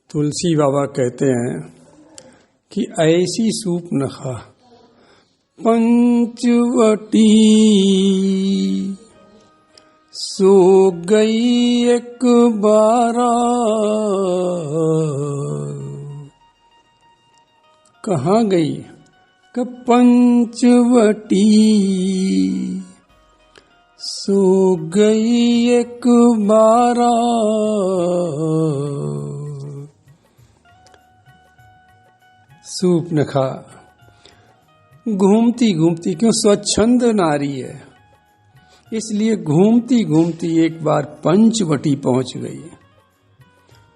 तुलसी बाबा कहते हैं कि ऐसी सूप न खा पंचवटी सो गई एक बारा। कहाँ गई कि पंचवटी सो गई एक बारा। सूप न खा घूमती घूमती, क्यों स्वच्छंद नारी है इसलिए घूमती घूमती एक बार पंचवटी पहुंच गई।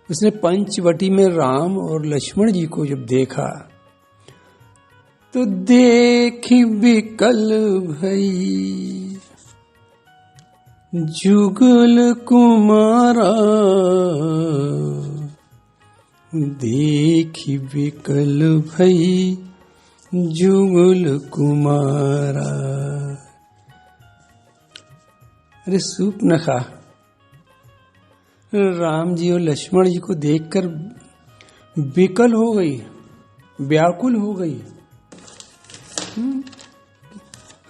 उसने पंचवटी में राम और लक्ष्मण जी को जब देखा तो देखी विकल भई जुगल कुमारा। देखी विकल भई जुगल कुमारा। अरे सूप न खा। राम जी और लक्ष्मण जी को देखकर विकल हो गई, व्याकुल हो गई,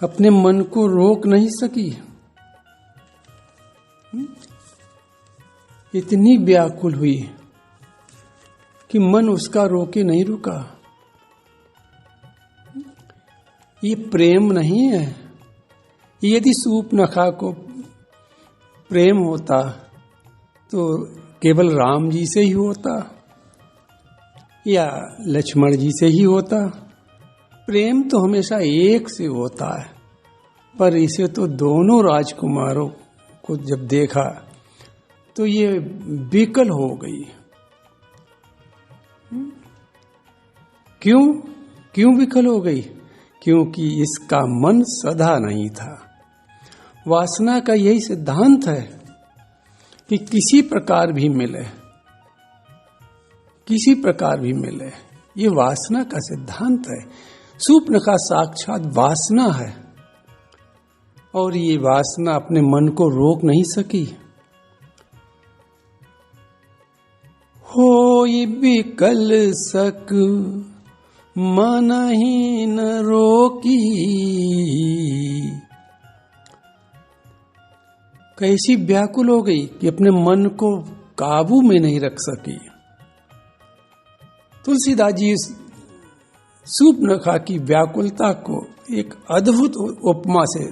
अपने मन को रोक नहीं सकी। इतनी व्याकुल हुई कि मन उसका रोके नहीं रुका। ये प्रेम नहीं है। यदि सूप नखा को प्रेम होता तो केवल राम जी से ही होता या लक्ष्मण जी से ही होता। प्रेम तो हमेशा एक से होता है, पर इसे तो दोनों राजकुमारों को जब देखा तो ये विकल हो गई। क्यों विकल हो गई? क्योंकि इसका मन सधा नहीं था। वासना का यही सिद्धांत है कि किसी प्रकार भी मिले, किसी प्रकार भी मिले, ये वासना का सिद्धांत है। सूपनखा साक्षात वासना है और ये वासना अपने मन को रोक नहीं सकी। होई विकल सक मन ही न रोकी। कैसी व्याकुल हो गई कि अपने मन को काबू में नहीं रख सकी। तुलसीदास जी सूपनखा की व्याकुलता को एक अद्भुत उपमा से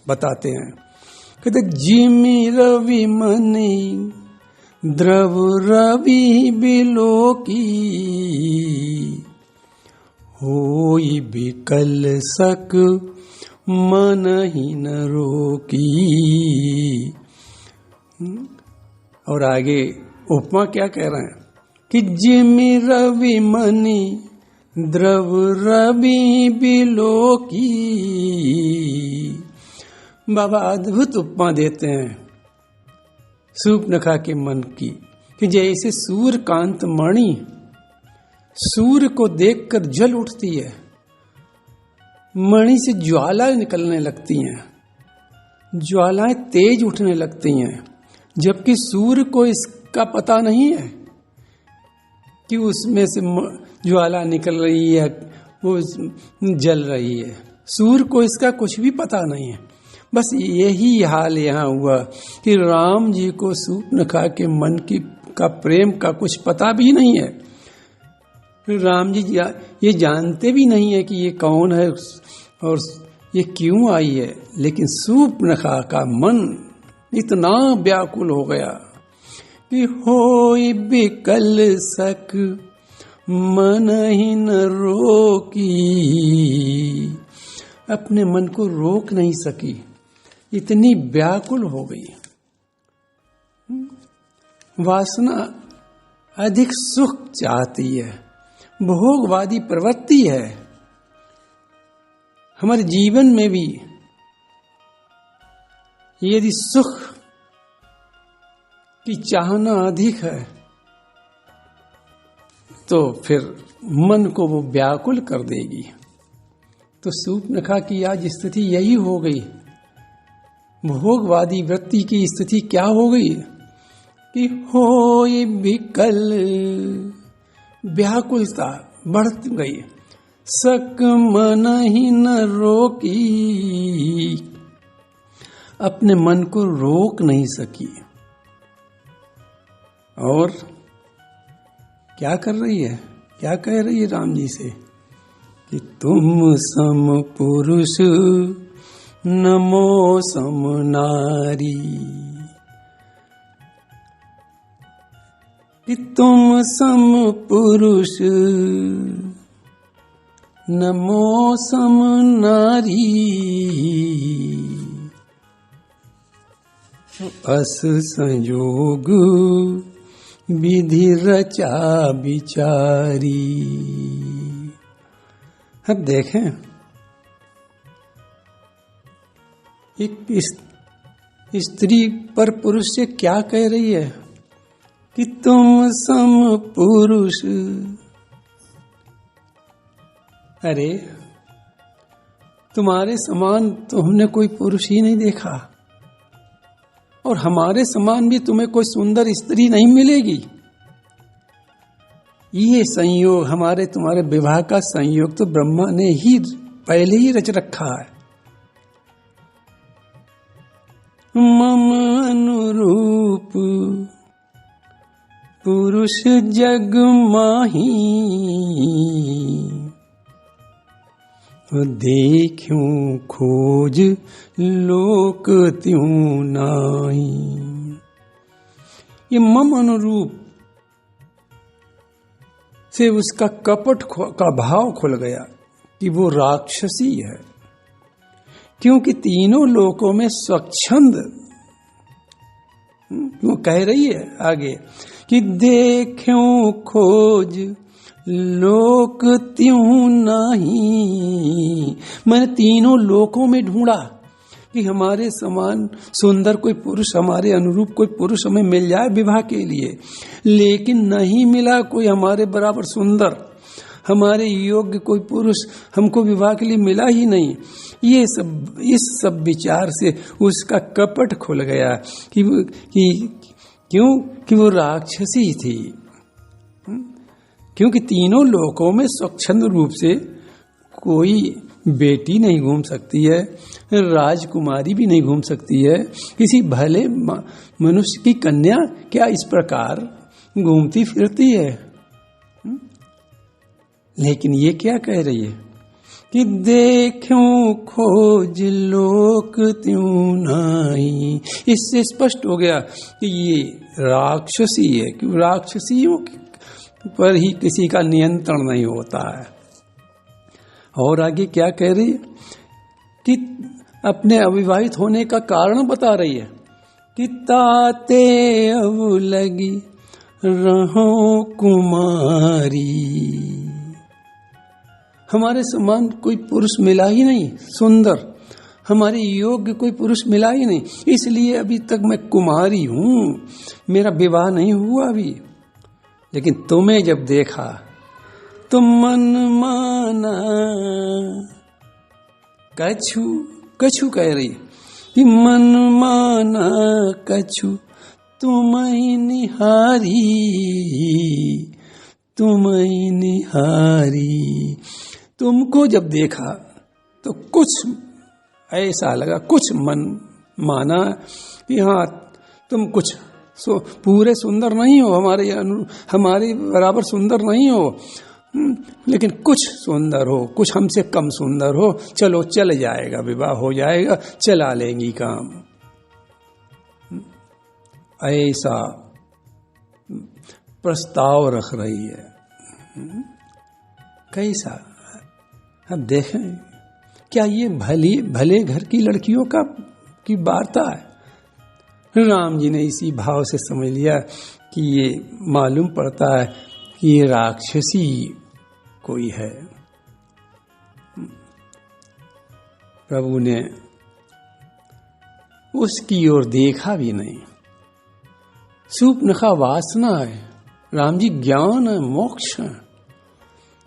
बताते हैं। कहते जिमि रवि मनि द्रव रवि बिलोकी होई विकल सक मन ही न रोकी। और आगे उपमा क्या कह रहे हैं कि जिमि रवि मनि द्रव रवि बिलोकी। बाबा अद्भुत उपमा देते हैं सूपनखा के मन की कि जैसे सूर्यकांत मणि सूर्य को देखकर जल उठती है, मणि से ज्वाला निकलने लगती हैं, ज्वालाएं तेज उठने लगती हैं, जबकि सूर्य को इसका पता नहीं है कि उसमें से ज्वाला निकल रही है, वो जल रही है। सूर्य को इसका कुछ भी पता नहीं है। बस यही हाल यहाँ हुआ कि राम जी को सूपनखा के मन की का प्रेम का कुछ पता भी नहीं है। राम जी ये जानते भी नहीं है कि ये कौन है और ये क्यों आई है, लेकिन सूपनखा का मन इतना व्याकुल हो गया कि होई विकल सक मन ही न रोकी। अपने मन को रोक नहीं सकी, इतनी व्याकुल हो गई। वासना अधिक सुख चाहती है, भोगवादी प्रवृत्ति है। हमारे जीवन में भी यदि सुख की चाहना अधिक है तो फिर मन को वो व्याकुल कर देगी। तो सूपनखा की आज स्थिति यही हो गई। भोगवादी वृत्ति की स्थिति क्या हो गई कि होए विकल, व्याकुलता बढ़ गई, सक मन ही न रोकी, अपने मन को रोक नहीं सकी। और क्या कर रही है, क्या कह रही है राम जी से कि तुम सम पुरुष नमो सम नारी, कि तुम सम पुरुष नमो सम नारी, अस संयोग विधि रचा विचारी। अब देखें, एक स्त्री पर पुरुष से क्या कह रही है कि तुम सम पुरुष। अरे तुम्हारे समान तो हमने कोई पुरुष ही नहीं देखा, और हमारे समान भी तुम्हें कोई सुंदर स्त्री नहीं मिलेगी। ये संयोग, हमारे तुम्हारे विवाह का संयोग तो ब्रह्मा ने ही पहले ही रच रखा है। मम अनुरूप पुरुष जग माही, देखूं खोज लोक त्यों नाही। ये मम अनुरूप से उसका कपट का भाव खुल गया कि वो राक्षसी है, क्योंकि तीनों लोकों में स्वच्छंद, वो कह रही है आगे कि देखूं खोज लोक त्यों नहीं। मैंने तीनों लोकों में ढूंढा कि हमारे समान सुंदर कोई पुरुष, हमारे अनुरूप कोई पुरुष हमें मिल जाए विवाह के लिए, लेकिन नहीं मिला कोई हमारे बराबर सुंदर, हमारे योग्य कोई पुरुष हमको विवाह के लिए मिला ही नहीं। ये सब, इस सब विचार से उसका कपट खुल गया कि क्यों कि वो राक्षसी थी, क्योंकि तीनों लोकों में स्वच्छंद रूप से कोई बेटी नहीं घूम सकती है, राजकुमारी भी नहीं घूम सकती है, किसी भले मनुष्य की कन्या क्या इस प्रकार घूमती फिरती है। लेकिन ये क्या कह रही है कि देखूं खोज लोक त्यों नाही। इससे स्पष्ट हो गया कि ये राक्षसी है, कि राक्षसियों पर ही किसी का नियंत्रण नहीं होता है। और आगे क्या कह रही है कि अपने अविवाहित होने का कारण बता रही है कि ताते अब लगी रहो कुमारी। हमारे समान कोई पुरुष मिला ही नहीं सुंदर, हमारे योग्य कोई पुरुष मिला ही नहीं, इसलिए अभी तक मैं कुमारी हूं, मेरा विवाह नहीं हुआ अभी। लेकिन तुम्हें जब देखा तो मन माना कछु, कछु कह रही कि मन माना कछु तुम्हें निहारी, तुम्हें निहारी। तुमको जब देखा तो कुछ ऐसा लगा, कुछ मन माना कि हाँ तुम कुछ पूरे सुंदर नहीं हो, हमारे बराबर सुंदर नहीं हो, लेकिन कुछ सुंदर हो, कुछ हमसे कम सुंदर हो, चलो चल जाएगा, विवाह हो जाएगा, चला लेंगी काम। ऐसा प्रस्ताव रख रही है। कैसा, अब देखें क्या ये भले घर की लड़कियों की वार्ता है। राम जी ने इसी भाव से समझ लिया कि ये मालूम पड़ता है कि ये राक्षसी कोई है। प्रभु ने उसकी ओर देखा भी नहीं। सूपनखा वासना है, राम जी ज्ञान है, मोक्ष है।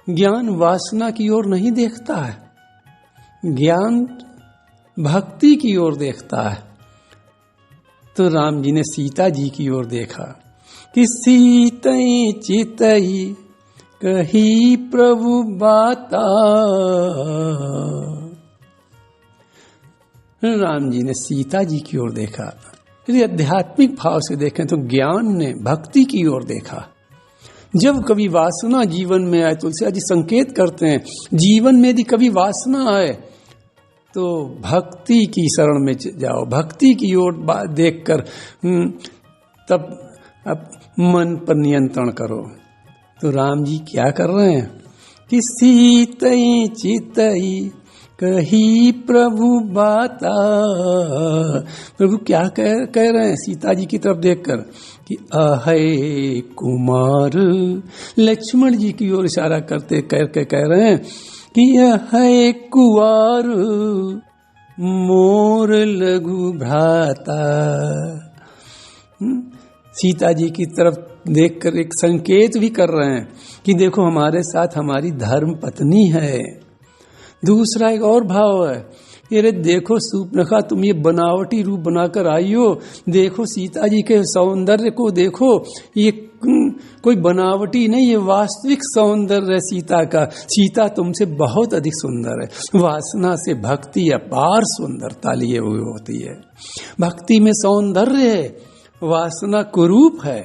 ज्ञान वासना की ओर नहीं देखता है, ज्ञान भक्ति की ओर देखता है। तो राम जी ने सीता जी की ओर देखा कि सीतई चितई कही प्रभु बाता। राम जी ने सीता जी की ओर देखा। यदि आध्यात्मिक भाव से देखें तो ज्ञान ने भक्ति की ओर देखा। जब कभी वासना जीवन में आए, तुलसी जी संकेत करते हैं, जीवन में यदि कभी वासना आए तो भक्ति की शरण में जाओ, भक्ति की ओर देखकर तब अब मन पर नियंत्रण करो। तो राम जी क्या कर रहे हैं कि सीतई चितई कही प्रभु बाता। प्रभु क्या कह रहे हैं सीता जी की तरफ देखकर कि अहे कुमार। लक्ष्मण जी की ओर इशारा करते करके कह रहे हैं कि अहे कुंवर मोर लघु भ्राता। सीता जी की तरफ देखकर एक संकेत भी कर रहे हैं कि देखो हमारे साथ हमारी धर्म पत्नी है। दूसरा एक और भाव है, अरे देखो सूर्पनखा तुम ये बनावटी रूप बनाकर आई हो, देखो सीता जी के सौंदर्य को देखो, ये कोई बनावटी नहीं, ये वास्तविक सौंदर्य है सीता का। सीता तुमसे बहुत अधिक सुंदर है। वासना से भक्ति अपार सुंदरता लिए हुई होती है। भक्ति में सौंदर्य है, वासना कुरूप है।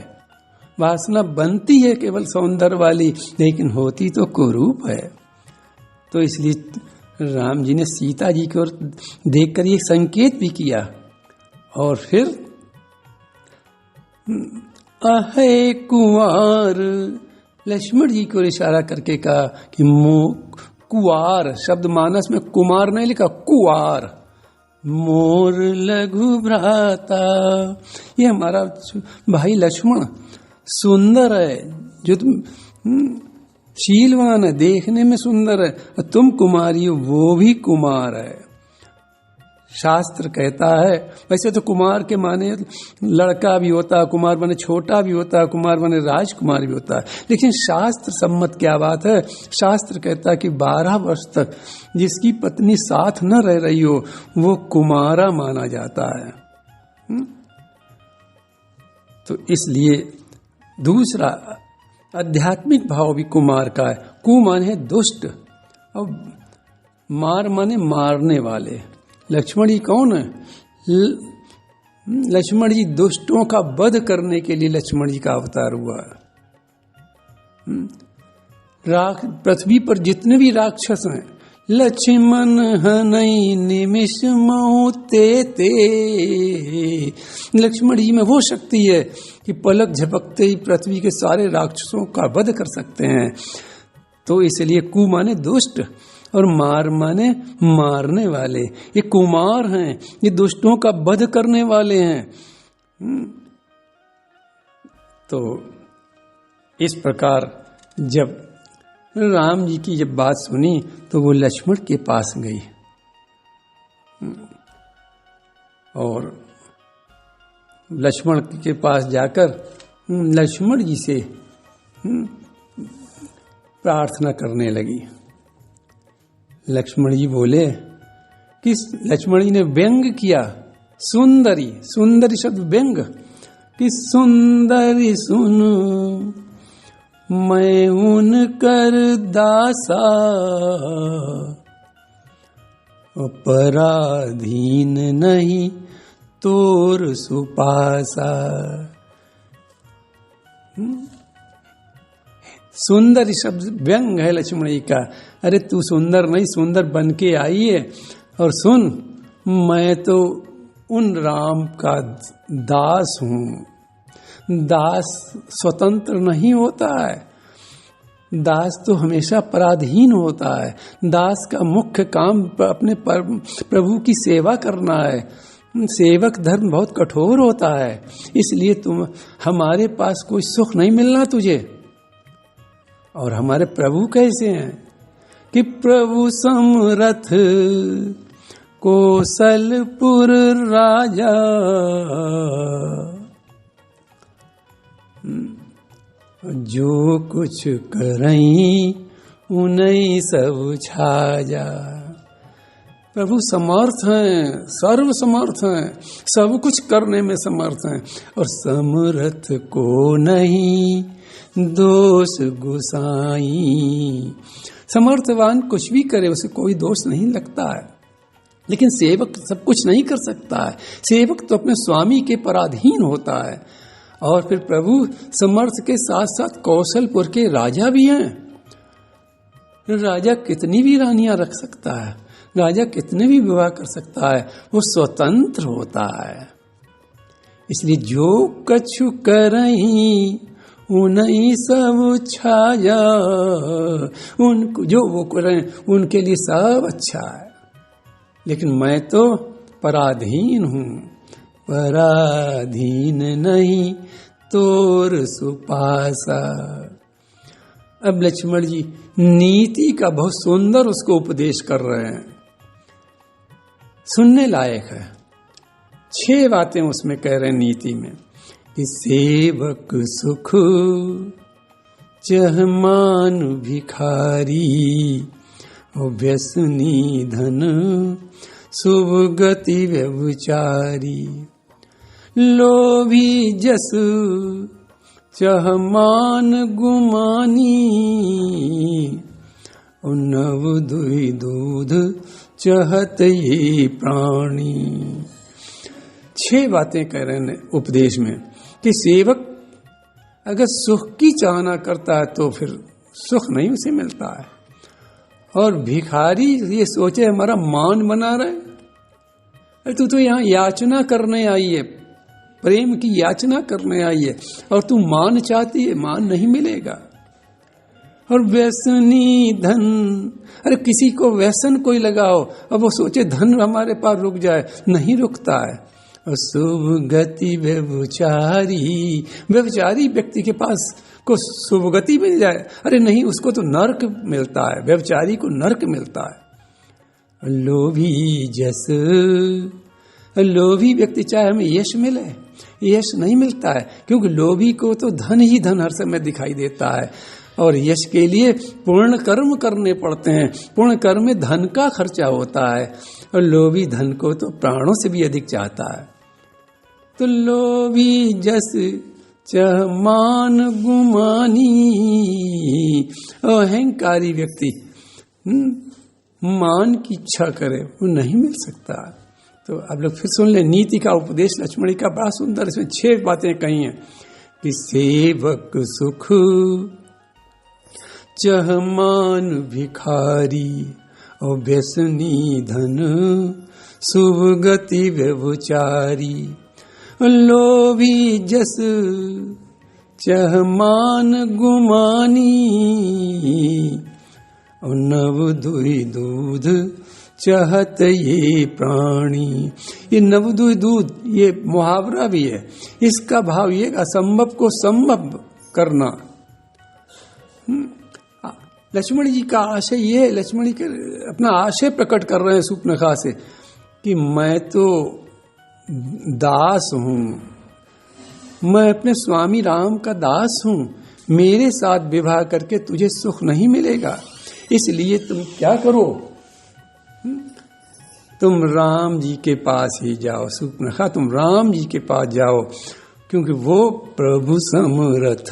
वासना बनती है केवल सौंदर्य वाली, लेकिन होती तो कुरूप है। तो इसलिए राम जी ने सीता जी की ओर देखकर ये संकेत भी किया और फिर अहे कुंवर लक्ष्मण जी को इशारा करके कहा कि कुंवर शब्द मानस में कुमार नहीं लिखा, कुंवर मोर लघु भ्राता। ये हमारा भाई लक्ष्मण सुंदर है, जो तुम शीलवान है, देखने में सुंदर है। तुम कुमारी हो, वो भी कुमार है। शास्त्र कहता है, वैसे तो कुमार के माने लड़का भी होता है, कुमार माने छोटा भी होता है, कुमार माने राजकुमार भी होता है, लेकिन शास्त्र सम्मत क्या बात है। शास्त्र कहता है कि 12 वर्ष तक जिसकी पत्नी साथ न रह रही हो वो कुमारा माना जाता है। तो इसलिए दूसरा आध्यात्मिक भाव भी कुमार का है। कु माने दुष्ट और मार माने मारने वाले। लक्ष्मण जी कौन है? लक्ष्मण जी दुष्टों का वध करने के लिए लक्ष्मण जी का अवतार हुआ। पृथ्वी पर जितने भी राक्षस हैं, लक्ष्मण हनई निमिष मौते ते। लक्ष्मण जी में वो शक्ति है कि पलक झपकते ही पृथ्वी के सारे राक्षसों का वध कर सकते हैं। तो इसलिए कु माने दुष्ट और मार माने मारने वाले। ये कुमार हैं, ये दुष्टों का वध करने वाले हैं। तो इस प्रकार जब राम जी की जब बात सुनी तो वो लक्ष्मण के पास गई और लक्ष्मण के पास जाकर लक्ष्मण जी से प्रार्थना करने लगी। लक्ष्मण जी बोले कि लक्ष्मण जी ने व्यंग किया, सुंदरी, सुंदरी शब्द व्यंग, कि सुंदरी सुन मैं उनकर दासा पराधीन नहीं तोर सुपासा। सुंदर शब्द व्यंग है लक्ष्मण जी का। अरे तू सुंदर नहीं, सुंदर बन के आई है। और सुन, मैं तो उन राम का दास हूं। दास स्वतंत्र नहीं होता है, दास तो हमेशा पराधीन होता है। दास का मुख्य काम अपने प्रभु की सेवा करना है। सेवक धर्म बहुत कठोर होता है, इसलिए तुम हमारे पास कोई सुख नहीं मिलना तुझे। और हमारे प्रभु कैसे हैं कि प्रभु समरथ कौशलपुर राजा, जो कुछ करई उनई सब छाजा। प्रभु समर्थ हैं, सर्व समर्थ हैं, सब कुछ करने में समर्थ हैं। और समर्थ को नहीं दोष गुसाई। समर्थवान कुछ भी करे उसे कोई दोष नहीं लगता है, लेकिन सेवक सब कुछ नहीं कर सकता है। सेवक तो अपने स्वामी के पराधीन होता है। और फिर प्रभु समर्थ के साथ साथ कौशलपुर के राजा भी हैं। राजा कितनी भी रानियां रख सकता है, राजा कितने भी विवाह कर सकता है, वो स्वतंत्र होता है। इसलिए जो कछु करही उन्हीं सब छाया, उनको जो वो करें उनके लिए सब अच्छा है। लेकिन मैं तो पराधीन हूँ, पराधीन नहीं तोर सुपासा। अब लक्ष्मण जी नीति का बहुत सुंदर उसको उपदेश कर रहे हैं, सुनने लायक है। 6 बातें उसमें कह रहे हैं नीति में कि सेवक सुख चहमान भिखारी, व्यसनी धन शुभ गति व्यभिचारी, लोभी जस चहमान गुमानी, नव दुई दूध चहत ये प्राणी। 6 बातें कह रहे हैं उपदेश में कि सेवक अगर सुख की चाहना करता है तो फिर सुख नहीं उसे मिलता है। और भिखारी ये सोचे हमारा मान बना रहे, अरे तू तो यहाँ याचना करने आई है, प्रेम की याचना करने आई है, और तू मान चाहती है, मान नहीं मिलेगा। और व्यसनी धन, अरे किसी को व्यसन कोई लगाओ, अब वो सोचे धन हमारे पास रुक जाए, नहीं रुकता है। और शुभ गति व्यभिचारी, व्यभिचारी व्यक्ति के पास को शुभ गति मिल जाए, अरे नहीं, उसको तो नरक मिलता है, व्यभिचारी को नरक मिलता है। लोभी जस, लोभी व्यक्ति चाहे हमें यश मिले, यश नहीं मिलता है, क्योंकि लोभी को तो धन ही धन हर समय दिखाई देता है। और यश के लिए पूर्ण कर्म करने पड़ते हैं, पूर्ण कर्म में धन का खर्चा होता है, और लोभी धन को तो प्राणों से भी अधिक चाहता है। तो लोभी जस चहमान गुमानी, अहंकारी व्यक्ति मान की इच्छा करे वो नहीं मिल सकता। तो आप लोग फिर सुन ले नीति का उपदेश लक्ष्मण का बड़ा सुंदर, इसमें 6 बातें कही हैं कि सेवक सुख चहमान भिखारी, और व्यसनी धन शुभ गति व्यभिचारी, लोभी जस चहमान गुमानी, और नव दुई दूध चाहत ये प्राणी। ये नव दुई दूध ये मुहावरा भी है, इसका भाव ये असंभव को संभव करना। लक्ष्मण जी का आशय ये है, लक्ष्मण जी के अपना आशय प्रकट कर रहे हैं शूर्पणखा से कि मैं तो दास हूँ, मैं अपने स्वामी राम का दास हूँ, मेरे साथ विवाह करके तुझे सुख नहीं मिलेगा, इसलिए तुम क्या करो, तुम राम जी के पास ही जाओ। शूर्पणखा तुम राम जी के पास जाओ, क्योंकि वो प्रभु समरथ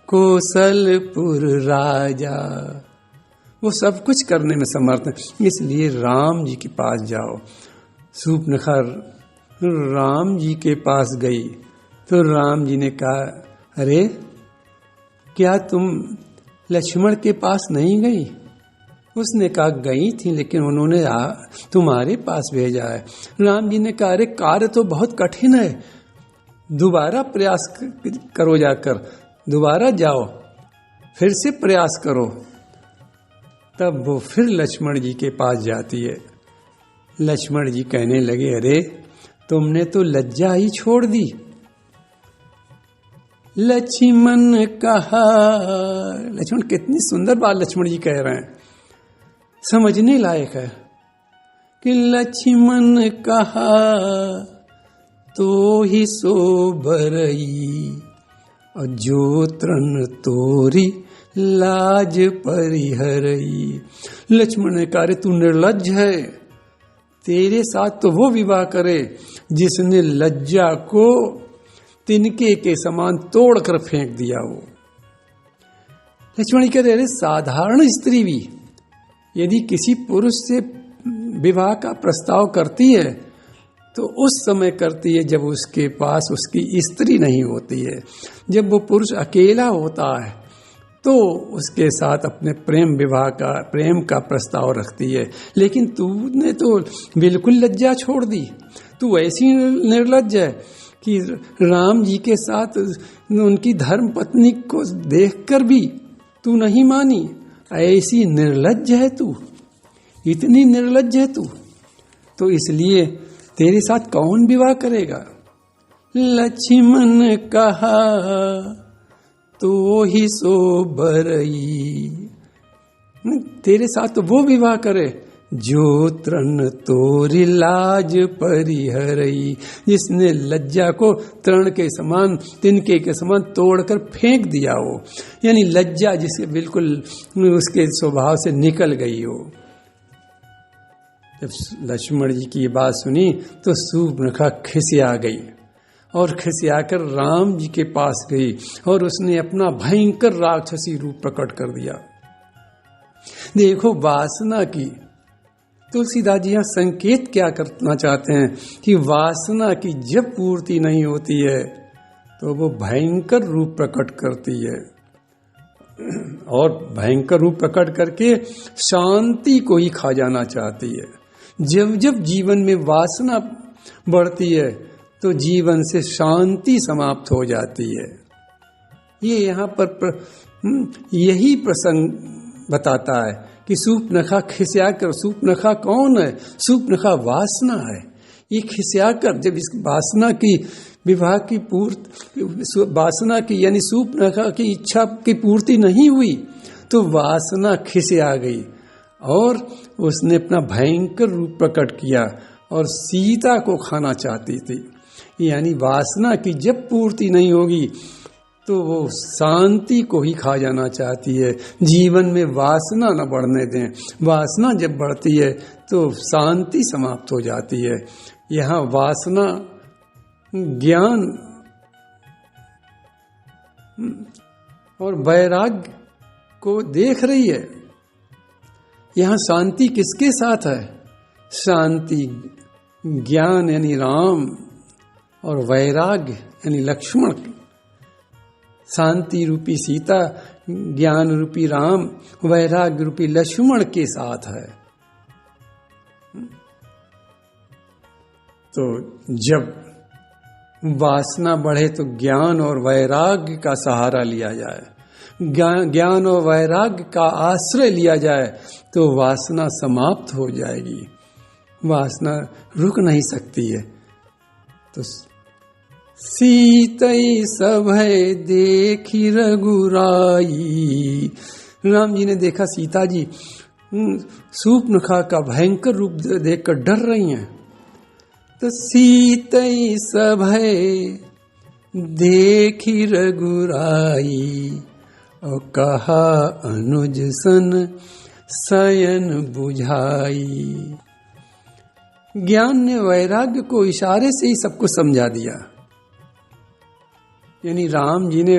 कौशलपुर राजा, वो सब कुछ करने में समर्थ है, इसलिए राम जी के पास जाओ। शूर्पणखा राम जी के पास गई तो राम जी ने कहा, अरे क्या तुम लक्ष्मण के पास नहीं गई? उसने कहा गई थी, लेकिन उन्होंने तुम्हारे पास भेजा है। राम जी ने कहा, अरे कार्य तो बहुत कठिन है, दोबारा प्रयास करो, जाकर दोबारा जाओ, फिर से प्रयास करो। तब वो फिर लक्ष्मण जी के पास जाती है। लक्ष्मण जी कहने लगे, अरे तुमने तो लज्जा ही छोड़ दी। लक्ष्मण कहा, लक्ष्मण कितनी सुंदर बात लक्ष्मण जी कह रहे हैं, समझने लायक है कि लक्ष्मण कहा तो ही सो बरई, और जो तृण तोरी लाज परिहरई। लक्ष्मण ने कहा, तू निर्लज्ज है, तेरे साथ तो वो विवाह करे जिसने लज्जा को तिनके के समान तोड़कर फेंक दिया हो। लक्ष्मण कह रहे, साधारण स्त्री भी यदि किसी पुरुष से विवाह का प्रस्ताव करती है तो उस समय करती है जब उसके पास उसकी स्त्री नहीं होती है। जब वो पुरुष अकेला होता है तो उसके साथ अपने प्रेम का प्रस्ताव रखती है। लेकिन तूने तो बिल्कुल लज्जा छोड़ दी। तू ऐसी निर्लज्ज है कि राम जी के साथ उनकी धर्म पत्नी को देखकर भी तू नहीं मानी। ऐसी निर्लज्ज है तू, इतनी निर्लज्ज है तू, तो इसलिए तेरे साथ कौन विवाह करेगा। लक्ष्मण कहा तो ही सो बरई, तेरे साथ तो वो विवाह करे जो तृण तोरी लाज परिहरई, जिसने लज्जा को तृण के समान, तिनके के समान तोड़कर फेंक दिया हो, यानी लज्जा जिसे बिल्कुल उसके स्वभाव से निकल गई हो। जब लक्ष्मण जी की ये बात सुनी तो शूर्पणखा खिसिया गई और खिसियाकर राम जी के पास गई और उसने अपना भयंकर राक्षसी रूप प्रकट कर दिया। देखो वासना की, तुलसीदास जी यहाँ संकेत क्या करना चाहते हैं कि वासना की जब पूर्ति नहीं होती है तो वो भयंकर रूप प्रकट करती है और भयंकर रूप प्रकट करके शांति को ही खा जाना चाहती है। जब जब जीवन में वासना बढ़ती है तो जीवन से शांति समाप्त हो जाती है। ये यहाँ पर यही प्रसंग बताता है कि शूर्पणखा खिसिया कर, शूर्पणखा कौन है? शूर्पणखा वासना है। ये खिसिया कर जब इस वासना की विवाह की वासना की यानी शूर्पणखा की इच्छा की पूर्ति नहीं हुई तो वासना खिसिया गई और उसने अपना भयंकर रूप प्रकट किया और सीता को खाना चाहती थी। यानी वासना की जब पूर्ति नहीं होगी तो वो शांति को ही खा जाना चाहती है। जीवन में वासना न बढ़ने दें। वासना जब बढ़ती है तो शांति समाप्त हो जाती है। यहाँ वासना ज्ञान और वैराग्य को देख रही है। यहाँ शांति किसके साथ है? शांति ज्ञान यानी राम और वैराग्य यानी लक्ष्मण। शांति रूपी सीता, ज्ञान रूपी राम, वैराग्य रूपी लक्ष्मण के साथ है। तो जब वासना बढ़े तो ज्ञान और वैराग्य का सहारा लिया जाए, ज्ञान और वैराग्य का आश्रय लिया जाए तो वासना समाप्त हो जाएगी। वासना रुक नहीं सकती है। तो सीतई सभय देखी रघुराई, राम जी ने देखा सीता जी शूर्पणखा का भयंकर रूप देखकर डर रही हैं। तो सीतई सभय देखी रघुराई और कहा अनुज सन शयन बुझाई। ज्ञान ने वैराग्य को इशारे से ही सबको समझा दिया। यानी राम जी ने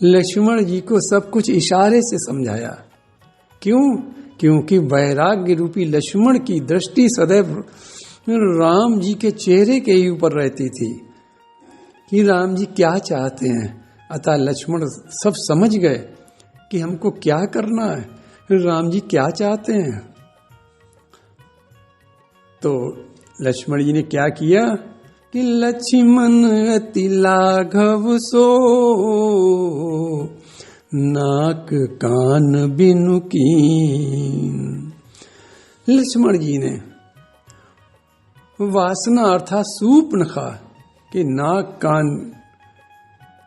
लक्ष्मण जी को सब कुछ इशारे से समझाया। क्यों? क्योंकि वैराग्य रूपी लक्ष्मण की दृष्टि सदैव राम जी के चेहरे के ही ऊपर रहती थी कि राम जी क्या चाहते हैं। अतः लक्ष्मण सब समझ गए कि हमको क्या करना है, राम जी क्या चाहते हैं। तो लक्ष्मण जी ने क्या किया कि लक्ष्मण अति लाघव सो नाक कान बिनु कीन। लक्ष्मण जी ने वासना अर्थात शूर्पणखा के नाक कान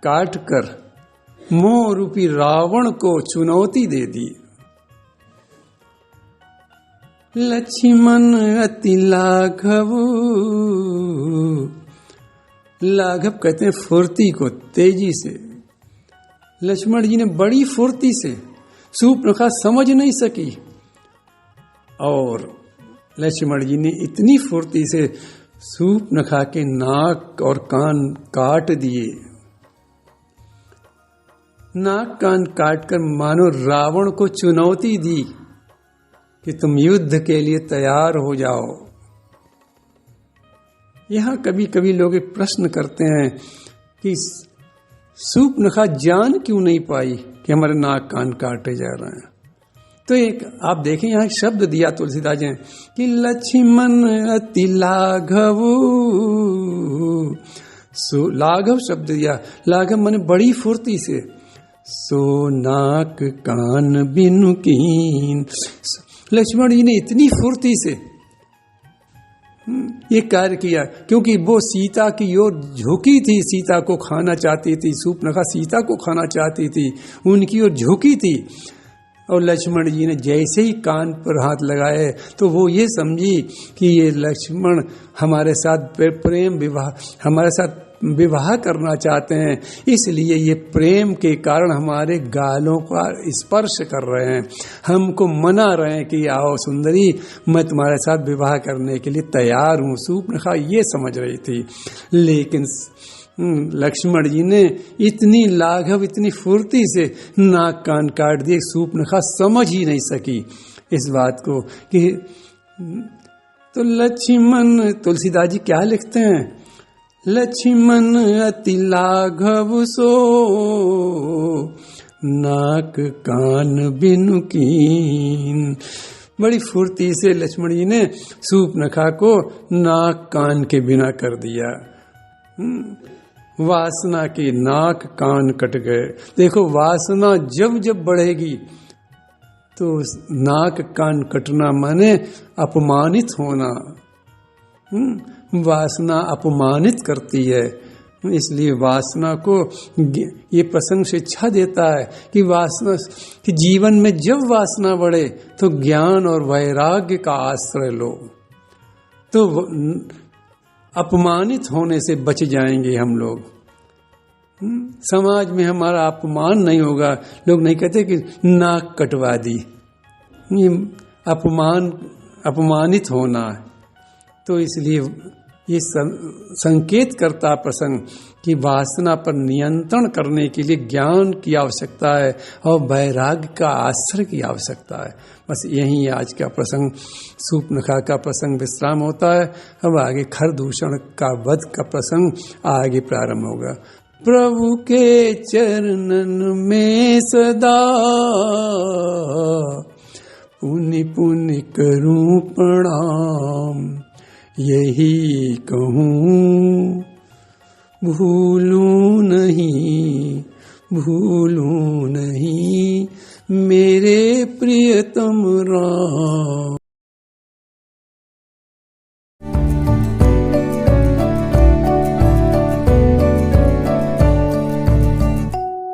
काट कर मोह रूपी रावण को चुनौती दे दी। लक्ष्मण अति लाघव, लाघव कहते हैं फुर्ती को, तेजी से। लक्ष्मण जी ने बड़ी फुर्ती से सूर्पनखा समझ नहीं सकी और लक्ष्मण जी ने इतनी फुर्ती से सूर्पनखा के नाक और कान काट दिए। नाक कान काटकर मानो रावण को चुनौती दी कि तुम युद्ध के लिए तैयार हो जाओ। यहां कभी कभी लोग एक प्रश्न करते हैं कि सूर्पनखा जान क्यों नहीं पाई कि हमारे नाक कान काटे जा रहे हैं। तो एक आप देखें यहाँ शब्द दिया तुलसीदास जी ने कि लक्ष्मण अति लाघव। लाघव शब्द दिया, लाघव माने बड़ी फुर्ती से। सो नाक कान बिनु कीन, लक्ष्मण जी ने इतनी फुर्ती से ये कार्य किया क्योंकि वो सीता की ओर झुकी थी, सीता को खाना चाहती थी। सूर्पनखा सीता को खाना चाहती थी, उनकी ओर झुकी थी। और लक्ष्मण जी ने जैसे ही कान पर हाथ लगाए तो वो ये समझी कि ये लक्ष्मण हमारे साथ प्रेम विवाह, हमारे साथ विवाह करना चाहते हैं, इसलिए ये प्रेम के कारण हमारे गालों का स्पर्श कर रहे हैं, हमको मना रहे हैं कि आओ सुंदरी, मैं तुम्हारे साथ विवाह करने के लिए तैयार हूँ। सूर्पनखा ये समझ रही थी, लेकिन लक्ष्मण जी ने इतनी लाघव, इतनी फुर्ती से नाक कान काट दिए, सूर्पनखा समझ ही नहीं सकी इस बात को कि तो लक्ष्मण, तुलसीदास जी क्या लिखते हैं, लक्ष्मण अति लाघव सो नाक कान बिनु कीन। बड़ी फुर्ती से लक्ष्मण जी ने सूर्पनखा को नाक कान के बिना कर दिया। वासना के नाक कान कट गए। देखो वासना जब जब बढ़ेगी तो नाक कान कटना माने अपमानित होना। वासना अपमानित करती है, इसलिए वासना को ये प्रसंग शिक्षा देता है कि वासना कि जीवन में जब वासना बढ़े तो ज्ञान और वैराग्य का आश्रय लो, तो अपमानित होने से बच जाएंगे हम लोग। समाज में हमारा अपमान नहीं होगा, लोग नहीं कहते कि नाक कटवा दी, ये अपमानित होना है। तो इसलिए ये संकेत करता प्रसंग कि वासना पर नियंत्रण करने के लिए ज्ञान की आवश्यकता है और वैराग्य का आश्रय की आवश्यकता है। बस यही आज का प्रसंग, सूर्पनखा का प्रसंग विश्राम होता है। अब आगे खरदूषण का वध का प्रसंग आगे प्रारंभ होगा। प्रभु के चरणन में सदा पुनि पुनि करूं प्रणाम, यही कहूं भूलूं नहीं मेरे प्रियतम राम।